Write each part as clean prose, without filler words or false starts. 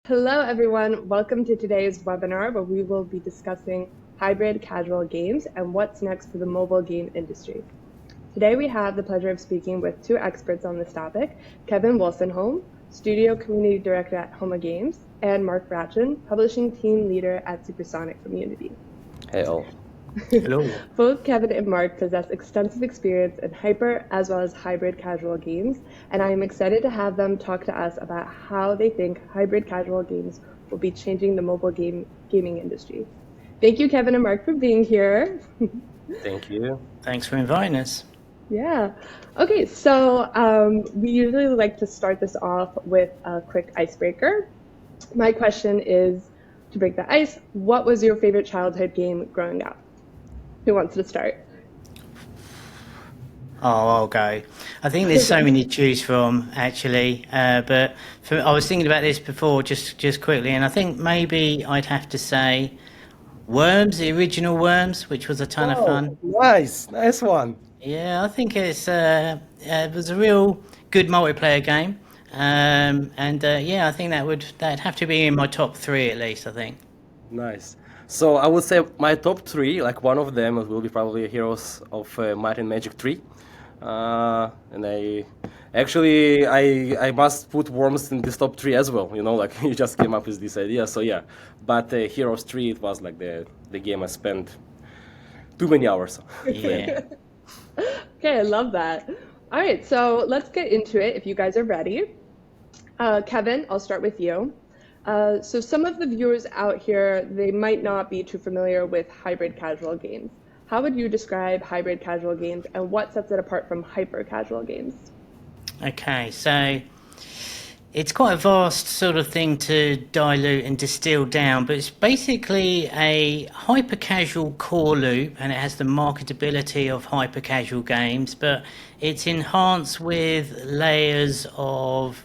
Hello, everyone. Welcome to today's webinar where we will be discussing hybrid casual games and what's next for the mobile game industry. Today, we have the pleasure of speaking with two experts on this topic, Kevin Wolstenholme, Studio Community Director at HOMA Games, and Mark Ratchin, Publishing Team Leader at Supersonic from Unity. Hey all. Hello. Both Kevin and Mark possess extensive experience in hyper as well as hybrid casual games, and I am excited to have them talk to us about how they think hybrid casual games will be changing the mobile gaming industry. Thank you, Kevin and Mark, for being here. Thank you. Thanks for inviting us. Yeah. Okay, so we usually like to start this off with a quick icebreaker. My question is, to break the ice, what was your favorite childhood game growing up? Who wants to start? Oh, I'll go. I think there's so many to choose from, actually. But I was thinking about this before, just quickly, and I think maybe I'd have to say Worms, the original Worms, which was a ton of fun. Nice one. Yeah, I think it was a real good multiplayer game, yeah, I think that'd have to be in my top three at least. I think. Nice. So I would say my top three, like one of them will be probably Heroes of Might and Magic 3. And I must put Worms in this top three as well, like you just came up with this idea, so yeah. But Heroes 3, it was like the game I spent too many hours. Yeah. Okay, I love that. All right, so let's get into it if you guys are ready. Kevin, I'll start with you. So some of the viewers out here, they might not be too familiar with hybrid casual games. How would you describe hybrid casual games and what sets it apart from hyper casual games? Okay, so it's quite a vast sort of thing to dilute and distill down, but it's basically a hyper casual core loop, and it has the marketability of hyper casual games, but it's enhanced with layers of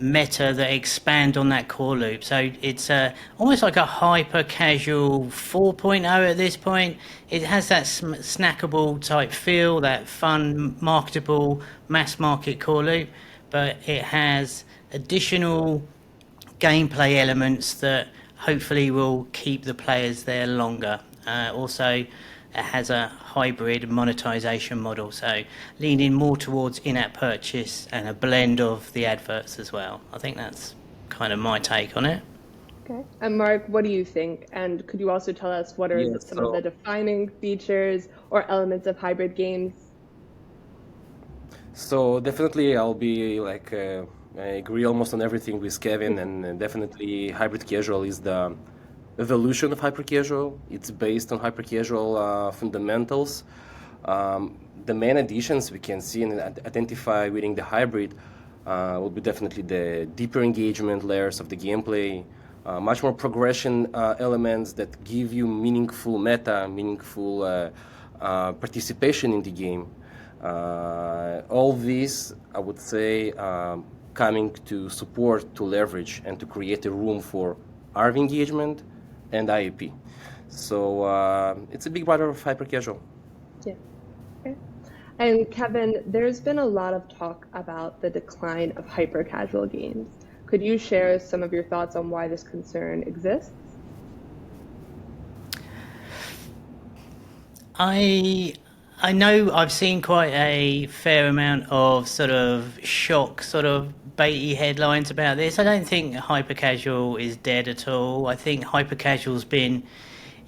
meta that expand on that core loop. So it's almost like a hyper casual 4.0 at this point. It has that snackable type feel, that fun, marketable, mass market core loop, but it has additional gameplay elements that hopefully will keep the players there longer. Also, it has a hybrid monetization model, so leaning more towards in-app purchase and a blend of the adverts as well. I think that's kind of my take on it. Okay. And Mark, what do you think? And could you also tell us what are some of the defining features or elements of hybrid games? So definitely I'll be like, I agree almost on everything with Kevin, and definitely hybrid casual is the evolution of hyper casual. It's based on hyper casual fundamentals. The main additions we can see and identify within the hybrid will be definitely the deeper engagement layers of the gameplay, much more progression elements that give you meaningful meta, meaningful participation in the game. All these, I would say, coming to support, to leverage, and to create a room for RV engagement and IAP. So it's a big part of hyper casual. Yeah. Okay. And Kevin, there's been a lot of talk about the decline of hyper casual games. Could you share some of your thoughts on why this concern exists? I know I've seen quite a fair amount of sort of shock, sort of baity headlines about this. I don't think hyper casual is dead at all. I think hyper casual's been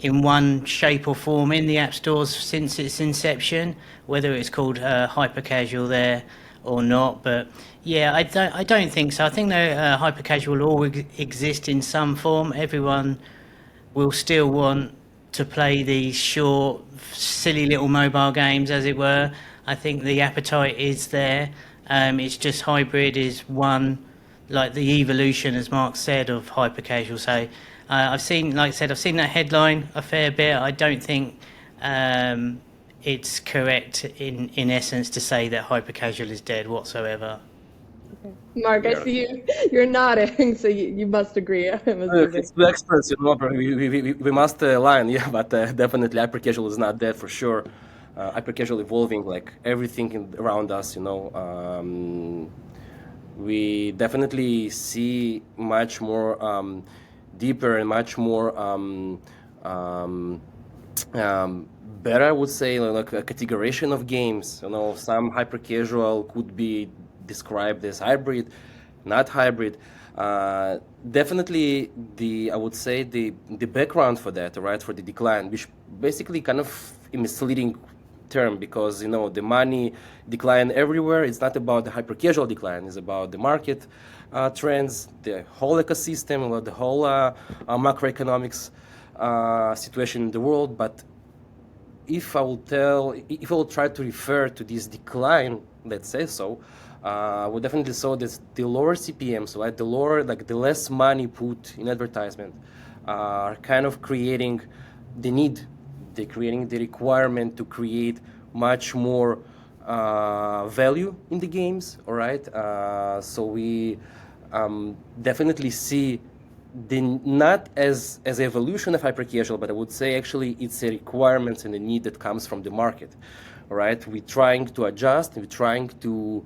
in one shape or form in the app stores since its inception, whether it's called hyper casual there or not. But yeah, I don't think so. I think that hyper casual will always exist in some form. Everyone will still want to play these short, silly little mobile games, as it were. I think the appetite is there. It's just hybrid is one, like the evolution, as Mark said, of hyper casual. So I've seen, like I said, I've seen that headline a fair bit. I don't think it's correct in essence to say that hyper casual is dead whatsoever. Okay. Mark, I see you're nodding, so you must agree. It's the experts, we must align, yeah, but definitely hyper casual is not dead for sure. Hyper casual evolving like everything around us, We definitely see much more deeper and much more um, better, I would say, like a categorization of games. Some hyper casual could be described as hybrid, not hybrid. Definitely, I would say the background for that, right, for the decline, which basically kind of a misleading term because the money decline everywhere. It's not about the hyper casual decline. It's about the market trends, the whole ecosystem, the whole macroeconomics situation in the world. But if I will try to refer to this decline, let's say so, we definitely saw that the lower CPMs, right, the less money put in advertisement, are kind of creating the need, they're creating the requirement to create much more value in the games, all right? So we definitely see not as evolution of hyper casual, but I would say actually it's a requirement and a need that comes from the market. All right, we're trying to adjust, we're trying to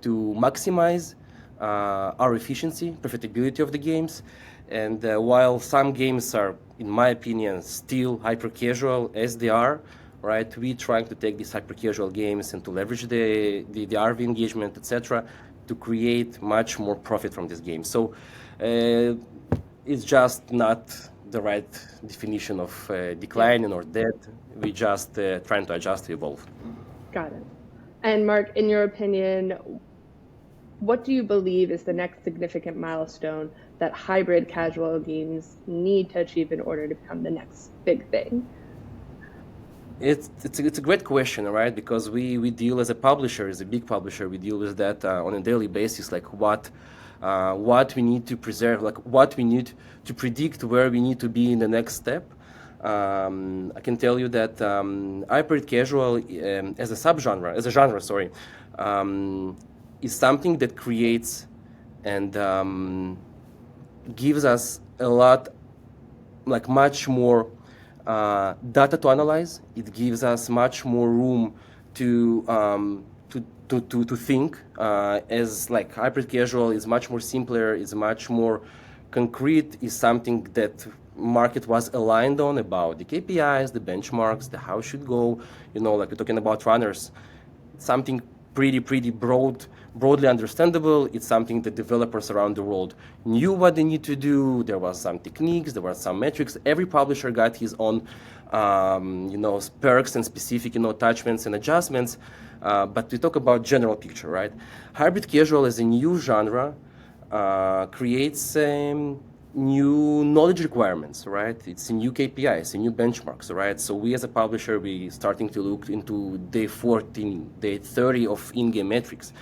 maximize our efficiency, profitability of the games, and while some games are, in my opinion, still hyper casual as they are, right? We're trying to take these hyper casual games and to leverage the RV engagement, etc., to create much more profit from this game. So it's just not the right definition of declining or dead. We just trying to adjust to evolve. Got it. And Mark, in your opinion, what do you believe is the next significant milestone that hybrid casual games need to achieve in order to become the next big thing? It's a great question, right? Because we deal as a publisher, as a big publisher, we deal with that on a daily basis, like what we need to preserve, like what we need to predict where we need to be in the next step. I can tell you that hybrid casual as a genre, sorry, is something that creates and gives us a lot, like much more data to analyze. It gives us much more room to think. As like hybrid casual is much more simpler, is much more concrete, is something that market was aligned on about the KPIs, the benchmarks, the how it should go. Like we're talking about runners, something pretty broadly understandable. It's something that developers around the world knew what they need to do. There was some techniques, there were some metrics. Every publisher got his own, perks and specific, attachments and adjustments. But we talk about general picture, right? Hybrid casual as a new genre creates new knowledge requirements, right? It's a new KPIs, a new benchmarks, right? So we as a publisher, we starting to look into day 14, day 30 of in-game metrics.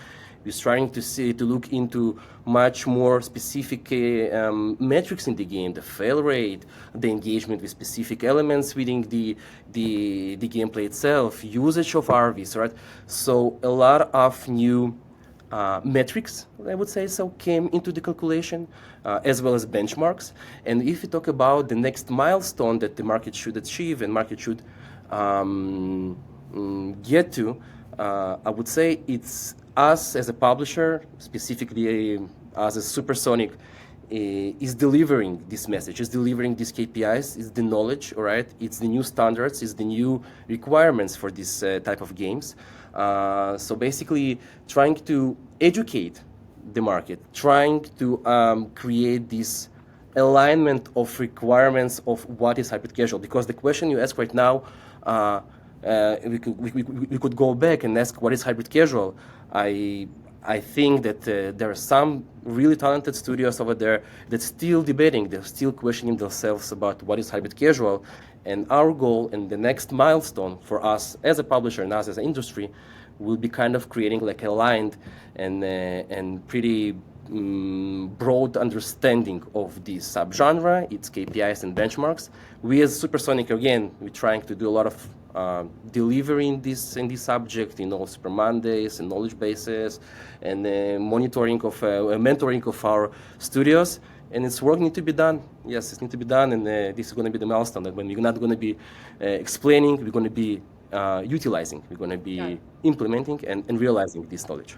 We're starting to look into much more specific metrics in the game, the fail rate, the engagement with specific elements within the gameplay itself, usage of RVs, right? So a lot of new metrics, I would say so, came into the calculation, as well as benchmarks. And if we talk about the next milestone that the market should achieve and market should get to, I would say it's us as a publisher, specifically as a Supersonic, is delivering this message, is delivering these KPIs, is the knowledge, all right? It's the new standards, it's the new requirements for this type of games. So basically trying to educate the market, trying to create this alignment of requirements of what is hybrid casual. Because the question you ask right now, we could go back and ask what is hybrid casual. I think that there are some really talented studios over there that's still debating, they're still questioning themselves about what is hybrid casual. And our goal and the next milestone for us as a publisher and us as an industry will be kind of creating like a aligned and pretty broad understanding of this subgenre, its KPIs and benchmarks. We as Supersonic, again, we're trying to do a lot of delivery in this subject, Super Mondays and knowledge bases and monitoring of mentoring of our studios. And it's work need to be done. Yes, it needs to be done, and this is going to be the milestone. That when we're not going to be explaining, we're going to be utilizing, we're going to be implementing and realizing this knowledge.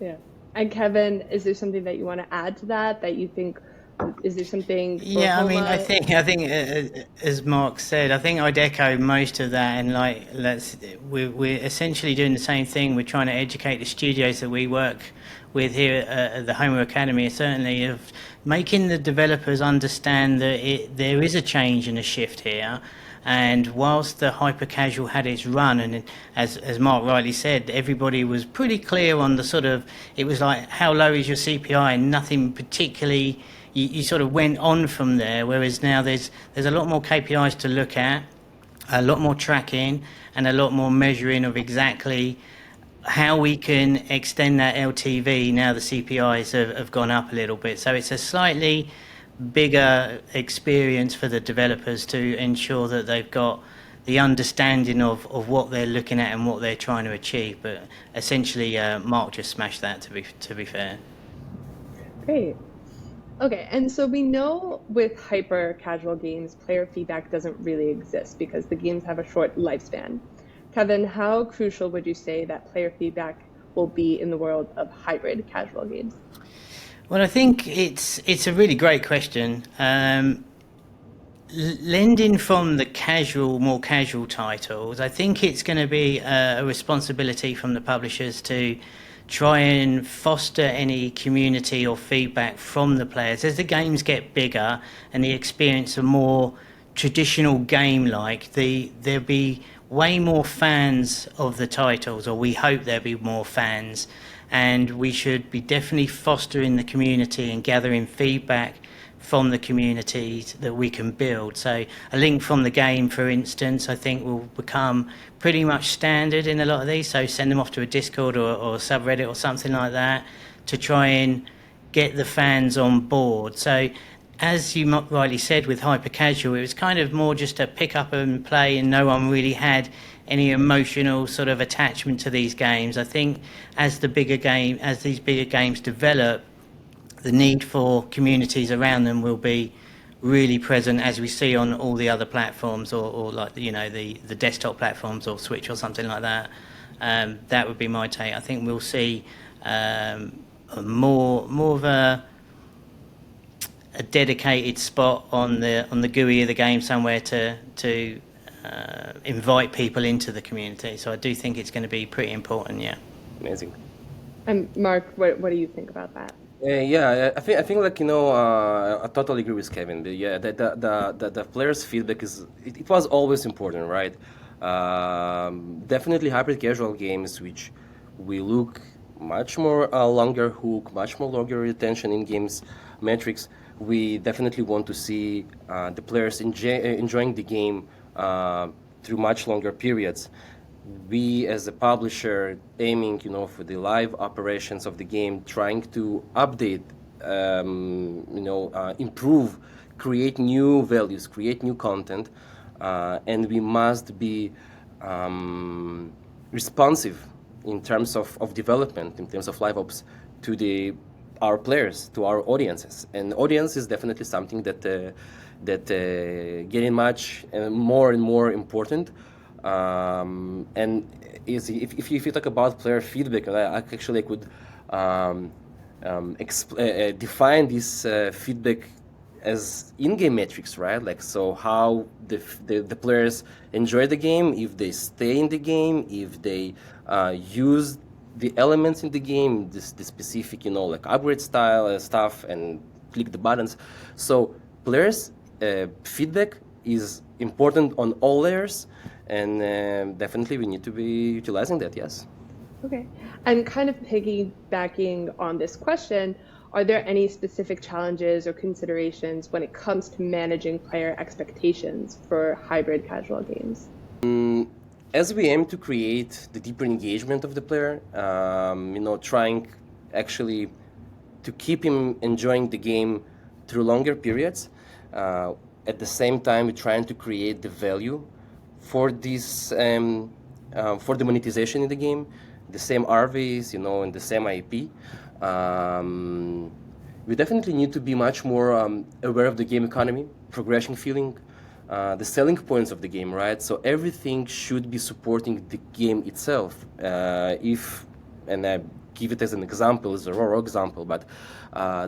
Yeah. And Kevin, is there something that you want to add to that you think, is there something for Yeah, I mean, HOMA? I think, as Mark said, I think I'd echo most of that. And like, we're essentially doing the same thing. We're trying to educate the studios that we work with here at the HOMA Academy, certainly, of making the developers understand that there is a change and a shift here. And whilst the hyper casual had its run, and as Mark rightly said, everybody was pretty clear on the sort of, it was like, how low is your CPI, and nothing particularly. You sort of went on from there. Whereas now there's a lot more KPIs to look at, a lot more tracking, and a lot more measuring of exactly how we can extend that LTV. Now the CPIs have gone up a little bit, so it's a slightly bigger experience for the developers to ensure that they've got the understanding of what they're looking at and what they're trying to achieve. But essentially, Mark just smashed that, to be fair. Great. Okay, and so we know with hyper casual games, player feedback doesn't really exist because the games have a short lifespan. Kevin, how crucial would you say that player feedback will be in the world of hybrid casual games? Well, I think it's a really great question. Lending from the more casual titles, I think it's going to be a responsibility from the publishers to try and foster any community or feedback from the players. As the games get bigger and the experience are more traditional game-like, there'll be way more fans of the titles, or we hope there'll be more fans, and we should be definitely fostering the community and gathering feedback from the communities that we can build. So a link from the game, for instance, I think will become pretty much standard in a lot of these. So send them off to a Discord or a subreddit or something like that to try and get the fans on board. So as you rightly said with hyper casual, it was kind of more just a pick up and play, and no one really had any emotional sort of attachment to these games. I think as these bigger games develop, the need for communities around them will be really present, as we see on all the other platforms, or like the desktop platforms or Switch or something like that. That would be my take. I think we'll see more of a dedicated spot on the GUI of the game somewhere to invite people into the community. So I do think it's going to be pretty important. Yeah. Amazing. And Mark, what do you think about that? Yeah, I think like I totally agree with Kevin. Yeah, the players' feedback it was always important, right? Definitely hybrid casual games, which we look much more longer hook, much more longer retention in games metrics. We definitely want to see the players enjoying the game through much longer periods. We, as a publisher, aiming, for the live operations of the game, trying to update, improve, create new values, create new content, and we must be responsive in terms of development, in terms of live ops, to our players, to our audiences. And audience is definitely something that getting much more and more important. And if you talk about player feedback, I could define this feedback as in-game metrics, right? Like, so how the players enjoy the game, if they stay in the game, if they use the elements in the game, the specific, like upgrade style stuff, and click the buttons. So players' feedback is important on all layers. And definitely we need to be utilizing that, yes. Okay. And kind of piggybacking on this question, are there any specific challenges or considerations when it comes to managing player expectations for hybrid casual games? As we aim to create the deeper engagement of the player, trying actually to keep him enjoying the game through longer periods, at the same time we're trying to create the value for this for the monetization in the game, the same RVs, and the same IP. We definitely need to be much more aware of the game economy, progression feeling, the selling points of the game, right? So everything should be supporting the game itself. give it as an example, as a raw example, but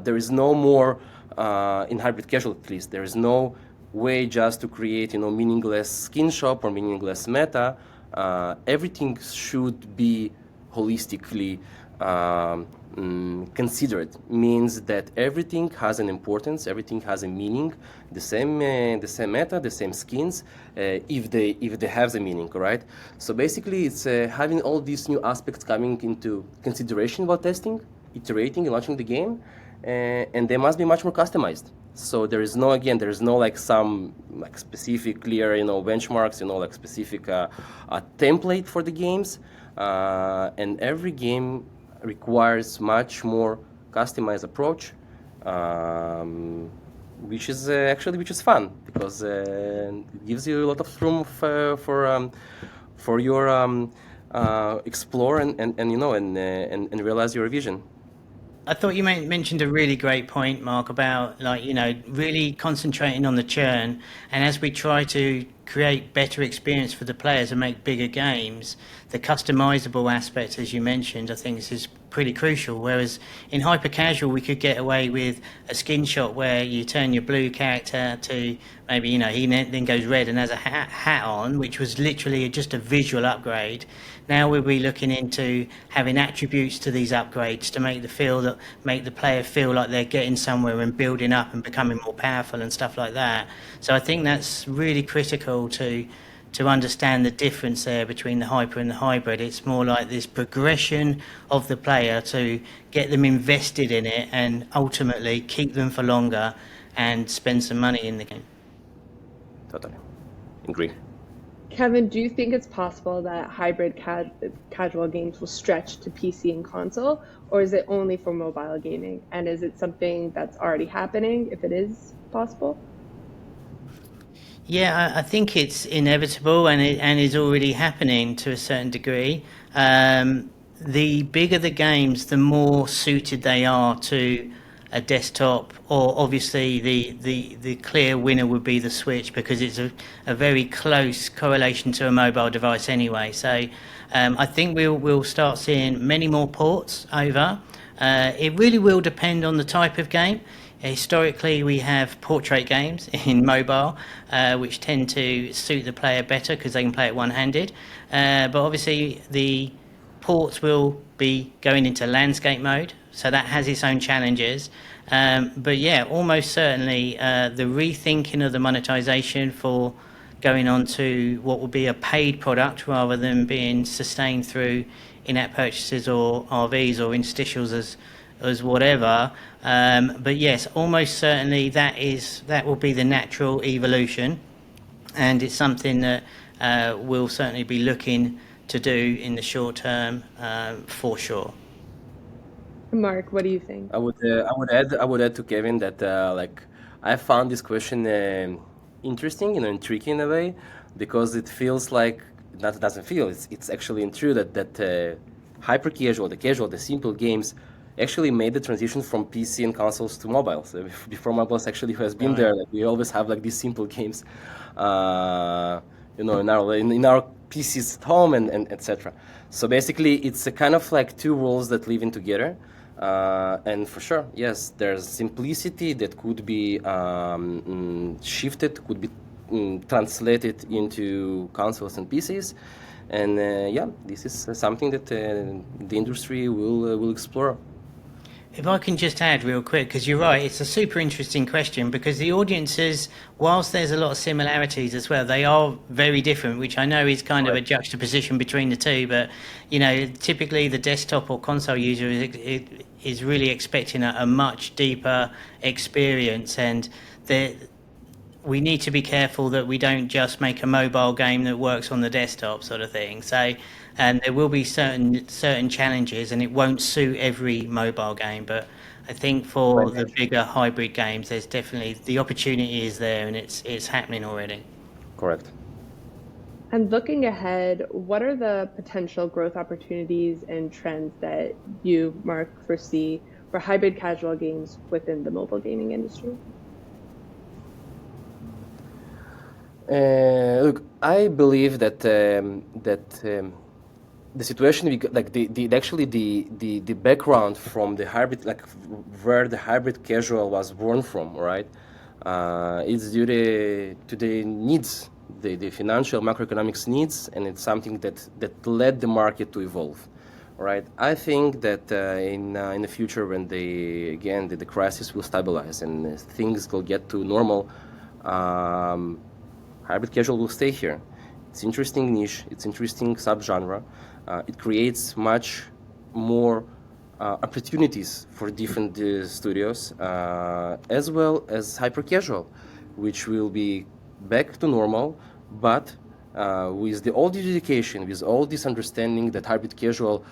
there is no more, in hybrid casual at least, there is no way just to create, meaningless skin shop or meaningless meta. Everything should be holistically considered. Means that everything has an importance, everything has a meaning. The same meta, the same skins, if they have the meaning, right? So basically, it's having all these new aspects coming into consideration while testing, iterating, and launching the game, and they must be much more customized. So there is no like some like specific clear benchmarks, like specific template for the games, and every game requires much more customized approach, which is fun because it gives you a lot of room for your explore and realize your vision. I thought you mentioned a really great point, Mark, about really concentrating on the churn. And as we try to create better experience for the players and make bigger games, the customizable aspect, as you mentioned, I think is pretty crucial. Whereas in hyper casual, we could get away with a skin shot where you turn your blue character to maybe he then goes red and has a hat on, which was literally just a visual upgrade. Now we'll be looking into having attributes to these upgrades to make the player feel like they're getting somewhere and building up and becoming more powerful and stuff like that. So I think that's really critical to understand the difference there between the hyper and the hybrid. It's more like this progression of the player to get them invested in it and ultimately keep them for longer and spend some money in the game. Totally agree. Kevin, do you think it's possible that hybrid casual games will stretch to PC and console, or is it only for mobile gaming? And is it something that's already happening, if it is possible? Yeah, I think it's inevitable and is already happening to a certain degree. The bigger the games, the more suited they are to a desktop, or obviously the clear winner would be the Switch because it's a very close correlation to a mobile device anyway. So I think we'll start seeing many more ports over. It really will depend on the type of game. Historically, we have portrait games in mobile, which tend to suit the player better because they can play it one-handed. But obviously, the ports will be going into landscape mode, so that has its own challenges. But yeah, almost certainly, the rethinking of the monetization for going on to what will be a paid product rather than being sustained through in-app purchases or RVs or interstitials as whatever. But yes, almost certainly that will be the natural evolution, and it's something that we'll certainly be looking to do in the short term, for sure. Mark, what do you think? I would add to Kevin that I found this question interesting, and tricky in a way, because it feels like not doesn't feel it's actually true that hyper casual, the simple games actually made the transition from PC and consoles to mobiles. Before mobiles actually has been there, like, we always have like these simple games, in our PCs at home and etc. So basically, it's a kind of like two worlds that live in together. And for sure, yes, there's simplicity that could be shifted, could be translated into consoles and PCs, and yeah, this is something that the industry will explore. If I can just add real quick, because you're right, it's a super interesting question because the audiences, whilst there's a lot of similarities as well, they are very different, which I know is kind of a juxtaposition between the two. But, typically the desktop or console user is really expecting a much deeper experience, and we need to be careful that we don't just make a mobile game that works on the desktop sort of thing. So, and there will be certain challenges, and it won't suit every mobile game. But I think for the bigger hybrid games, there's definitely the opportunity is there, and it's happening already. Correct. And looking ahead, what are the potential growth opportunities and trends that you, Mark, foresee for hybrid casual games within the mobile gaming industry? Look, I believe that the situation like the background from the hybrid, like where the hybrid casual was born from, right? It's due to the needs, the financial macroeconomics needs, and it's something that led the market to evolve, right? I think that in the future, when the crisis will stabilize and things will get to normal, hybrid casual will stay here. It's interesting niche. It's interesting subgenre. It creates much more opportunities for different studios, as well as hyper casual, which will be back to normal, but with all the dedication, with all this understanding that hybrid casual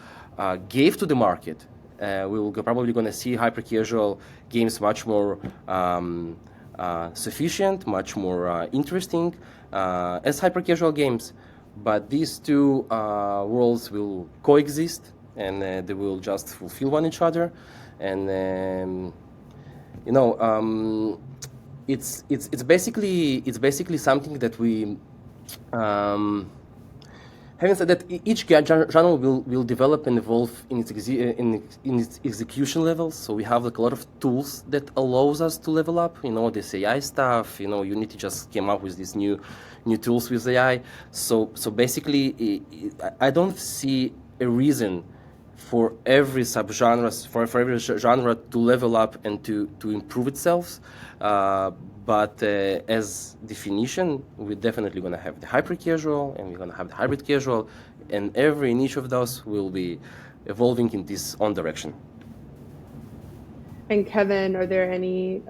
gave to the market, we will probably going to see hyper casual games much more sufficient, much more interesting as hyper casual games. But these two worlds will coexist, and they will just fulfill one each other. And it's basically something that we. Having said that, each genre will develop and evolve in its execution levels. So we have like a lot of tools that allows us to level up. This AI stuff. Unity just came up with these new tools with AI. So basically, I don't see a reason for every subgenre, for every genre to level up and to improve itself. But as definition, we're definitely going to have the hyper casual, and we're going to have the hybrid casual, and every niche of those will be evolving in this own direction. And Kevin, are there any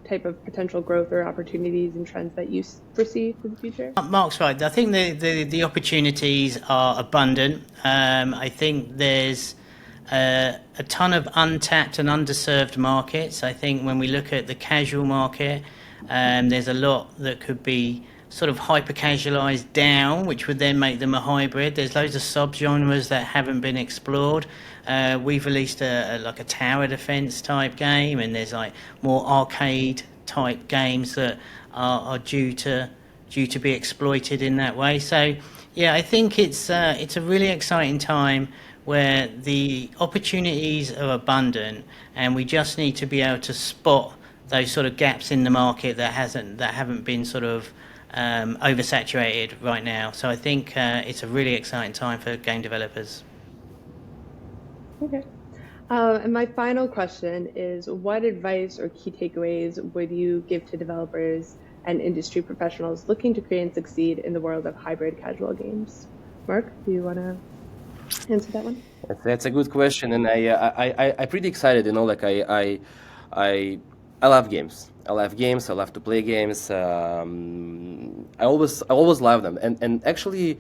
type of potential growth or opportunities and trends that you foresee for the future? Mark's right. I think the opportunities are abundant. I think there's a ton of untapped and underserved markets. I think when we look at the casual market, there's a lot that could be sort of hyper casualized down, which would then make them a hybrid. There's loads of subgenres that haven't been explored. We've released a tower defense type game, and there's like more arcade type games that are due to be exploited in that way. So yeah, I think it's a really exciting time where the opportunities are abundant, and we just need to be able to spot those sort of gaps in the market that haven't been sort of oversaturated right now. So I think it's a really exciting time for game developers. Okay. And my final question is, what advice or key takeaways would you give to developers and industry professionals looking to create and succeed in the world of hybrid casual games? Mark, do you want to answer that one? That's a good question, and I'm pretty excited. I love games. I love games. I love to play games. I always love them. And actually,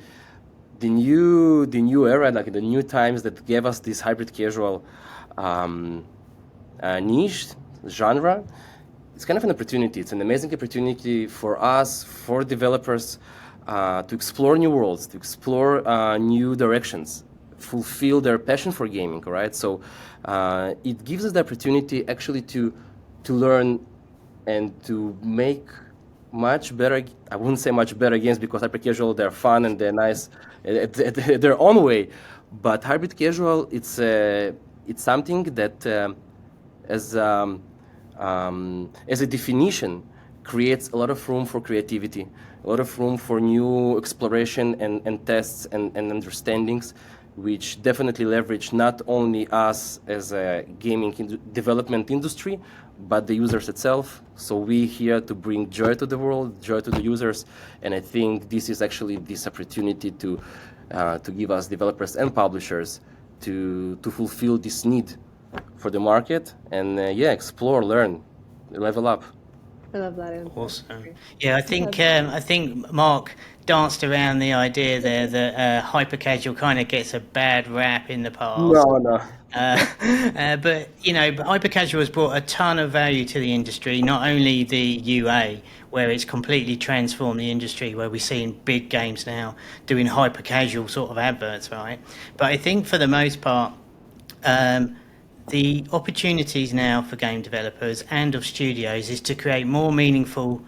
the new era, like the new times that gave us this hybrid casual niche genre, it's kind of an opportunity. It's an amazing opportunity for us, for developers, to explore new worlds, to explore new directions, fulfill their passion for gaming. Right. So it gives us the opportunity actually to learn and to make much better. I wouldn't say much better games, because hyper casual, they're fun and they're nice at their own way. But hybrid casual, it's something that as a definition creates a lot of room for creativity, a lot of room for new exploration and tests and understandings, which definitely leverage not only us as a gaming development industry, but the users itself. So we're here to bring joy to the world, joy to the users, and I think this is actually this opportunity to give us developers and publishers to fulfill this need for the market and explore, learn, level up. I love that answer. Awesome. Yeah, I think Mark danced around the idea there that hyper casual kind of gets a bad rap in the past. No. But hyper casual has brought a ton of value to the industry. Not only the UA, where it's completely transformed the industry, where we're seeing big games now doing hyper casual sort of adverts, right? But I think for the most part, the opportunities now for game developers and of studios is to create more meaningful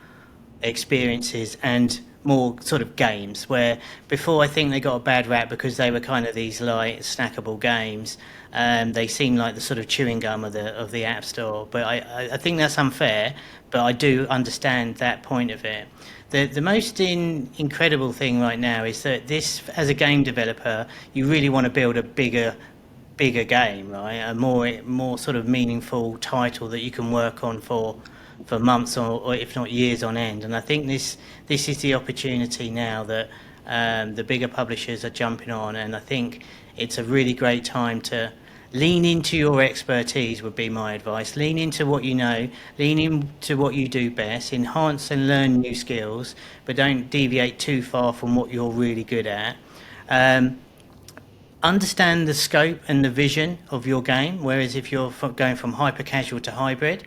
experiences and more sort of games, where before I think they got a bad rap because they were kind of these light snackable games. They seem like the sort of chewing gum of the App Store, but I think that's unfair. But I do understand that point of it. The most incredible thing right now is that this, as a game developer, you really want to build a bigger game, right? A more sort of meaningful title that you can work on for months or if not years on end. And I think this is the opportunity now that the bigger publishers are jumping on, and I think it's a really great time to lean into your expertise, would be my advice. Lean into what you know, lean into what you do best, enhance and learn new skills, but don't deviate too far from what you're really good at. Understand the scope and the vision of your game, whereas if you're going from hyper casual to hybrid,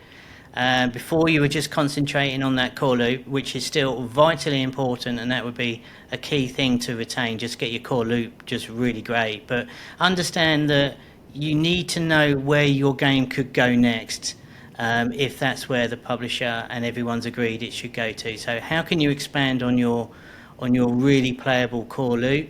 before you were just concentrating on that core loop, which is still vitally important, and that would be a key thing to retain. Just get your core loop just really great, but understand that you need to know where your game could go next, if that's where the publisher and everyone's agreed it should go to. So how can you expand on your really playable core loop,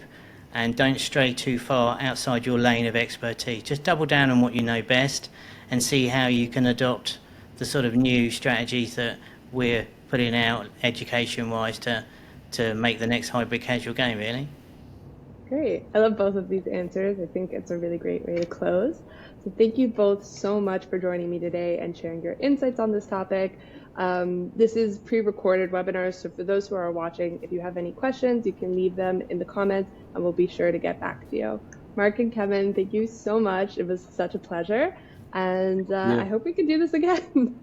and don't stray too far outside your lane of expertise. Just double down on what you know best and see how you can adopt the sort of new strategies that we're putting out education-wise to make the next hybrid casual game, really. Great. I love both of these answers. I think it's a really great way to close. So thank you both so much for joining me today and sharing your insights on this topic. This is pre-recorded webinars, so for those who are watching, if you have any questions, you can leave them in the comments and we'll be sure to get back to you. Mark and Kevin, thank you so much. It was such a pleasure. And I hope we can do this again.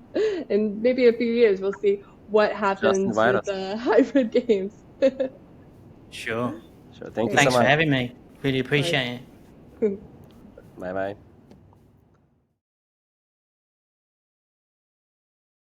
In maybe a few years, we'll see what happens with hybrid games. Sure. Thank you so much. Thanks for having me. Really appreciate it. Bye-bye.